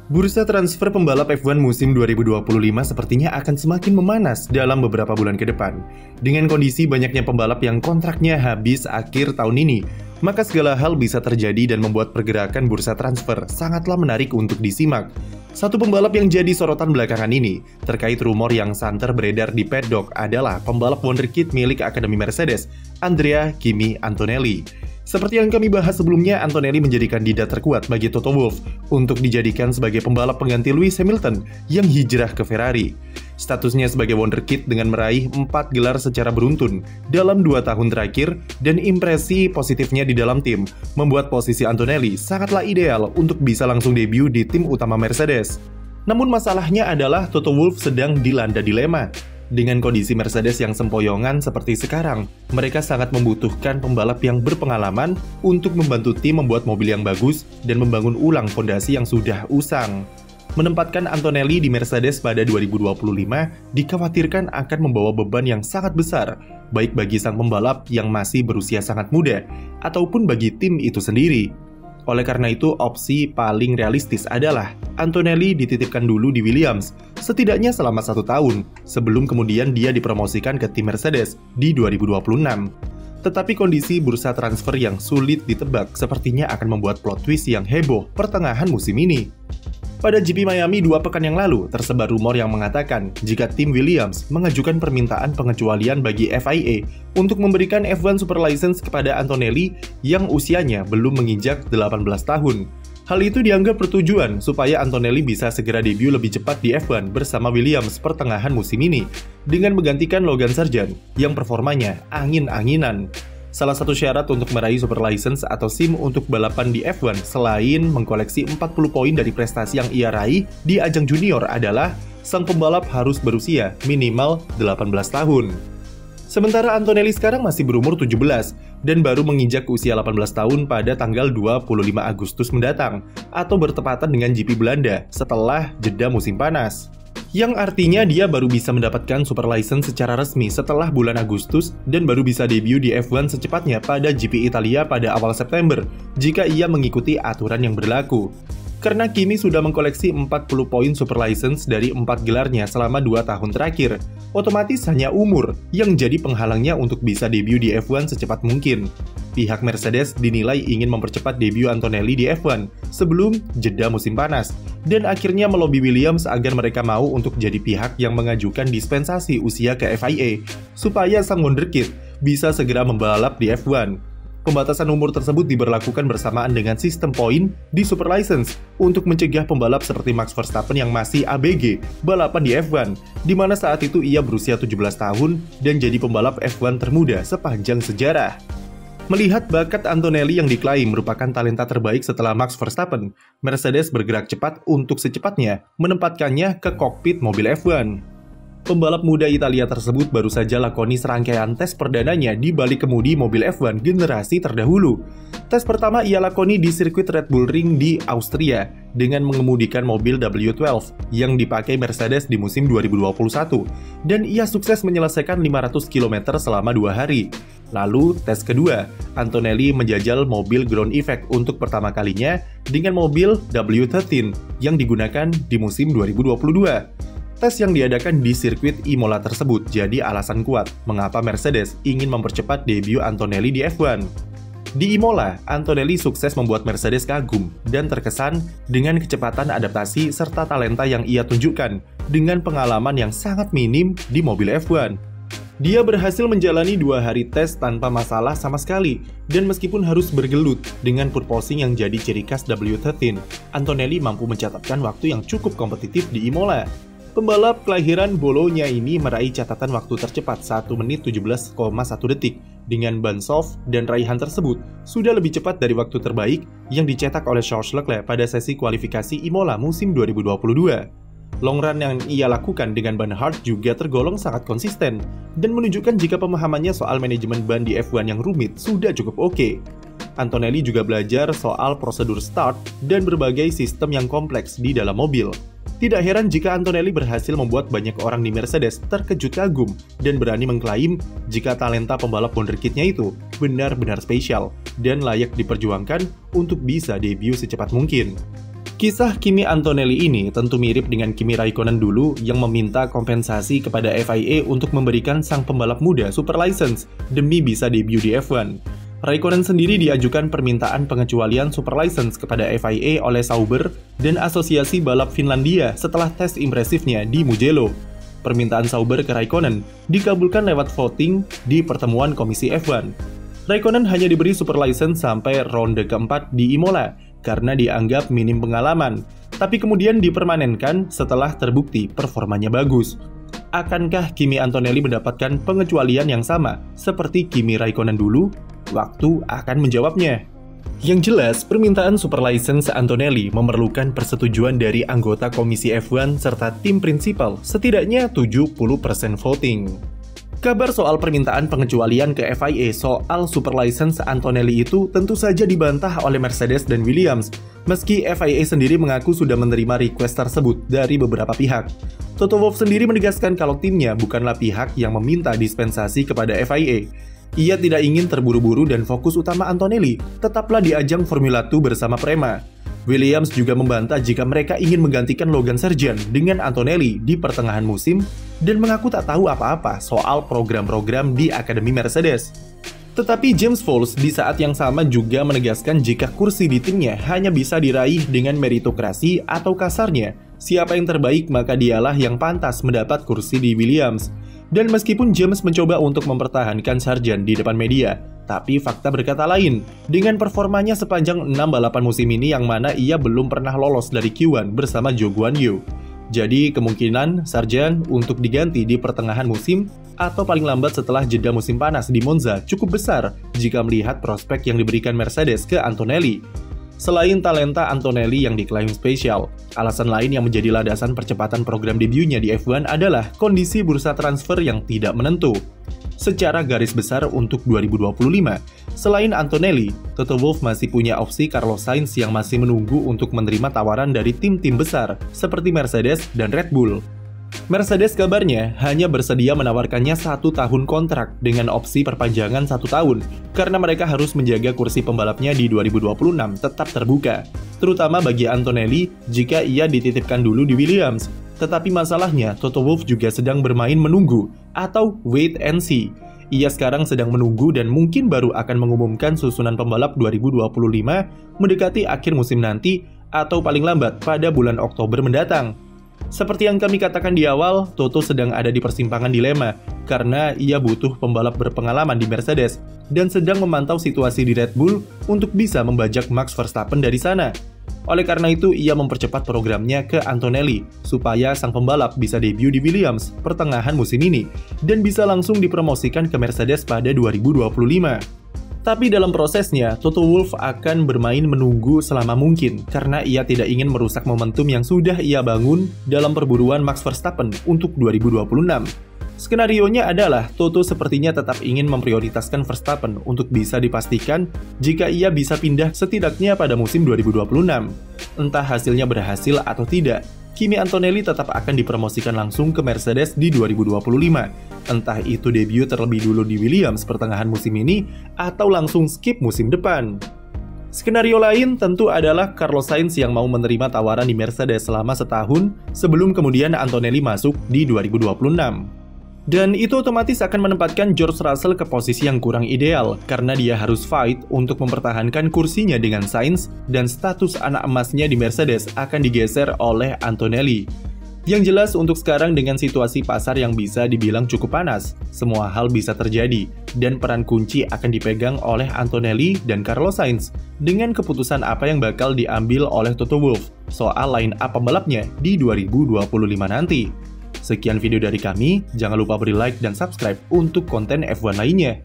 Bursa transfer pembalap F1 musim 2025 sepertinya akan semakin memanas dalam beberapa bulan ke depan. Dengan kondisi banyaknya pembalap yang kontraknya habis akhir tahun ini, maka segala hal bisa terjadi dan membuat pergerakan bursa transfer sangatlah menarik untuk disimak. Satu pembalap yang jadi sorotan belakangan ini terkait rumor yang santer beredar di paddock adalah pembalap wonderkid milik Akademi Mercedes, Andrea Kimi Antonelli. Seperti yang kami bahas sebelumnya, Antonelli menjadi kandidat terkuat bagi Toto Wolff untuk dijadikan sebagai pembalap pengganti Lewis Hamilton yang hijrah ke Ferrari. Statusnya sebagai wonderkid dengan meraih 4 gelar secara beruntun dalam 2 tahun terakhir dan impresi positifnya di dalam tim membuat posisi Antonelli sangatlah ideal untuk bisa langsung debut di tim utama Mercedes. Namun masalahnya adalah Toto Wolff sedang dilanda dilema. Dengan kondisi Mercedes yang sempoyongan seperti sekarang, mereka sangat membutuhkan pembalap yang berpengalaman untuk membantu tim membuat mobil yang bagus dan membangun ulang fondasi yang sudah usang. Menempatkan Antonelli di Mercedes pada 2025 dikhawatirkan akan membawa beban yang sangat besar, baik bagi sang pembalap yang masih berusia sangat muda, ataupun bagi tim itu sendiri. Oleh karena itu, opsi paling realistis adalah Antonelli dititipkan dulu di Williams, setidaknya selama 1 tahun, sebelum kemudian dia dipromosikan ke tim Mercedes di 2026. Tetapi kondisi bursa transfer yang sulit ditebak sepertinya akan membuat plot twist yang heboh pertengahan musim ini. Pada GP Miami 2 pekan yang lalu, tersebar rumor yang mengatakan jika tim Williams mengajukan permintaan pengecualian bagi FIA untuk memberikan F1 Super License kepada Antonelli yang usianya belum menginjak 18 tahun. Hal itu dianggap bertujuan supaya Antonelli bisa segera debut lebih cepat di F1 bersama Williams pertengahan musim ini dengan menggantikan Logan Sargeant yang performanya angin-anginan. Salah satu syarat untuk meraih Super License atau SIM untuk balapan di F1 selain mengkoleksi 40 poin dari prestasi yang ia raih di ajang junior adalah sang pembalap harus berusia minimal 18 tahun. Sementara Antonelli sekarang masih berumur 17 dan baru menginjak usia 18 tahun pada tanggal 25 Agustus mendatang atau bertepatan dengan GP Belanda setelah jeda musim panas. Yang artinya dia baru bisa mendapatkan Super License secara resmi setelah bulan Agustus dan baru bisa debut di F1 secepatnya pada GP Italia pada awal September jika ia mengikuti aturan yang berlaku. Karena Kimi sudah mengkoleksi 40 poin Super License dari 4 gelarnya selama 2 tahun terakhir, otomatis hanya umur yang jadi penghalangnya untuk bisa debut di F1 secepat mungkin. Pihak Mercedes dinilai ingin mempercepat debut Antonelli di F1 sebelum jeda musim panas, dan akhirnya melobi Williams agar mereka mau untuk jadi pihak yang mengajukan dispensasi usia ke FIA, supaya sang wonderkid bisa segera membalap di F1. Pembatasan umur tersebut diberlakukan bersamaan dengan sistem poin di Super License untuk mencegah pembalap seperti Max Verstappen yang masih ABG balapan di F1, di mana saat itu ia berusia 17 tahun dan jadi pembalap F1 termuda sepanjang sejarah. Melihat bakat Antonelli yang diklaim merupakan talenta terbaik setelah Max Verstappen, Mercedes bergerak cepat untuk secepatnya menempatkannya ke kokpit mobil F1. Pembalap muda Italia tersebut baru saja lakoni serangkaian tes perdananya di balik kemudi mobil F1 generasi terdahulu. Tes pertama ia lakoni di sirkuit Red Bull Ring di Austria dengan mengemudikan mobil W12 yang dipakai Mercedes di musim 2021, dan ia sukses menyelesaikan 500 km selama 2 hari. Lalu, tes kedua, Antonelli menjajal mobil ground effect untuk pertama kalinya dengan mobil W13 yang digunakan di musim 2022. Tes yang diadakan di sirkuit Imola tersebut jadi alasan kuat mengapa Mercedes ingin mempercepat debut Antonelli di F1. Di Imola, Antonelli sukses membuat Mercedes kagum dan terkesan dengan kecepatan adaptasi serta talenta yang ia tunjukkan dengan pengalaman yang sangat minim di mobil F1. Dia berhasil menjalani 2 hari tes tanpa masalah sama sekali, dan meskipun harus bergelut dengan purposing yang jadi ciri khas W13, Antonelli mampu mencatatkan waktu yang cukup kompetitif di Imola. Pembalap kelahiran Bologna ini meraih catatan waktu tercepat 1 menit 17,1 detik dengan ban soft, dan raihan tersebut sudah lebih cepat dari waktu terbaik yang dicetak oleh Charles Leclerc pada sesi kualifikasi Imola musim 2022. Long run yang ia lakukan dengan ban hard juga tergolong sangat konsisten dan menunjukkan jika pemahamannya soal manajemen ban di F1 yang rumit sudah cukup oke. Antonelli juga belajar soal prosedur start dan berbagai sistem yang kompleks di dalam mobil. Tidak heran jika Antonelli berhasil membuat banyak orang di Mercedes terkejut kagum dan berani mengklaim jika talenta pembalap wonderkidnya itu benar-benar spesial dan layak diperjuangkan untuk bisa debut secepat mungkin. Kisah Kimi Antonelli ini tentu mirip dengan Kimi Raikkonen dulu yang meminta kompensasi kepada FIA untuk memberikan sang pembalap muda super license demi bisa debut di F1. Raikkonen sendiri diajukan permintaan pengecualian super license kepada FIA oleh Sauber dan Asosiasi Balap Finlandia setelah tes impresifnya di Mugello. Permintaan Sauber ke Raikkonen dikabulkan lewat voting di pertemuan Komisi F1. Raikkonen hanya diberi super license sampai ronde keempat di Imola karena dianggap minim pengalaman, tapi kemudian dipermanenkan setelah terbukti performanya bagus. Akankah Kimi Antonelli mendapatkan pengecualian yang sama seperti Kimi Raikkonen dulu? Waktu akan menjawabnya. Yang jelas, permintaan super license Antonelli memerlukan persetujuan dari anggota Komisi F1 serta tim prinsipal, setidaknya 70% voting. Kabar soal permintaan pengecualian ke FIA soal super license Antonelli itu tentu saja dibantah oleh Mercedes dan Williams, meski FIA sendiri mengaku sudah menerima request tersebut dari beberapa pihak. Toto Wolff sendiri menegaskan kalau timnya bukanlah pihak yang meminta dispensasi kepada FIA. Ia tidak ingin terburu-buru dan fokus utama Antonelli tetaplah di ajang Formula 2 bersama Prema. Williams juga membantah jika mereka ingin menggantikan Logan Sargeant dengan Antonelli di pertengahan musim dan mengaku tak tahu apa-apa soal program-program di Akademi Mercedes. Tetapi James Vowles di saat yang sama juga menegaskan jika kursi di timnya hanya bisa diraih dengan meritokrasi atau kasarnya, siapa yang terbaik maka dialah yang pantas mendapat kursi di Williams. Dan meskipun James mencoba untuk mempertahankan Sargeant di depan media, tapi fakta berkata lain, dengan performanya sepanjang 6 balapan musim ini yang mana ia belum pernah lolos dari Q1 bersama Zhou Guanyu. Jadi kemungkinan Sargeant untuk diganti di pertengahan musim atau paling lambat setelah jeda musim panas di Monza cukup besar jika melihat prospek yang diberikan Mercedes ke Antonelli. Selain talenta Antonelli yang diklaim spesial, alasan lain yang menjadi landasan percepatan program debutnya di F1 adalah kondisi bursa transfer yang tidak menentu. Secara garis besar untuk 2025, selain Antonelli, Toto Wolff masih punya opsi Carlos Sainz yang masih menunggu untuk menerima tawaran dari tim-tim besar seperti Mercedes dan Red Bull. Mercedes kabarnya hanya bersedia menawarkannya 1 tahun kontrak dengan opsi perpanjangan 1 tahun karena mereka harus menjaga kursi pembalapnya di 2026 tetap terbuka, terutama bagi Antonelli jika ia dititipkan dulu di Williams. Tetapi masalahnya, Toto Wolff juga sedang bermain menunggu atau wait and see. Ia sekarang sedang menunggu dan mungkin baru akan mengumumkan susunan pembalap 2025 mendekati akhir musim nanti atau paling lambat pada bulan Oktober mendatang. Seperti yang kami katakan di awal, Toto sedang ada di persimpangan dilema karena ia butuh pembalap berpengalaman di Mercedes dan sedang memantau situasi di Red Bull untuk bisa membajak Max Verstappen dari sana. Oleh karena itu, ia mempercepat programnya ke Antonelli supaya sang pembalap bisa debut di Williams pertengahan musim ini dan bisa langsung dipromosikan ke Mercedes pada 2025. Tapi dalam prosesnya, Toto Wolff akan bermain menunggu selama mungkin karena ia tidak ingin merusak momentum yang sudah ia bangun dalam perburuan Max Verstappen untuk 2026. Skenarionya adalah Toto sepertinya tetap ingin memprioritaskan Verstappen untuk bisa dipastikan jika ia bisa pindah setidaknya pada musim 2026. Entah hasilnya berhasil atau tidak, Kimi Antonelli tetap akan dipromosikan langsung ke Mercedes di 2025. Entah itu debut terlebih dulu di Williams pertengahan musim ini atau langsung skip musim depan. Skenario lain tentu adalah Carlos Sainz yang mau menerima tawaran di Mercedes selama setahun sebelum kemudian Antonelli masuk di 2026. Dan itu otomatis akan menempatkan George Russell ke posisi yang kurang ideal karena dia harus fight untuk mempertahankan kursinya dengan Sainz dan status anak emasnya di Mercedes akan digeser oleh Antonelli. Yang jelas untuk sekarang dengan situasi pasar yang bisa dibilang cukup panas, semua hal bisa terjadi dan peran kunci akan dipegang oleh Antonelli dan Carlos Sainz dengan keputusan apa yang bakal diambil oleh Toto Wolff soal line up pembalapnya di 2025 nanti. Sekian video dari kami, jangan lupa beri like dan subscribe untuk konten F1 lainnya.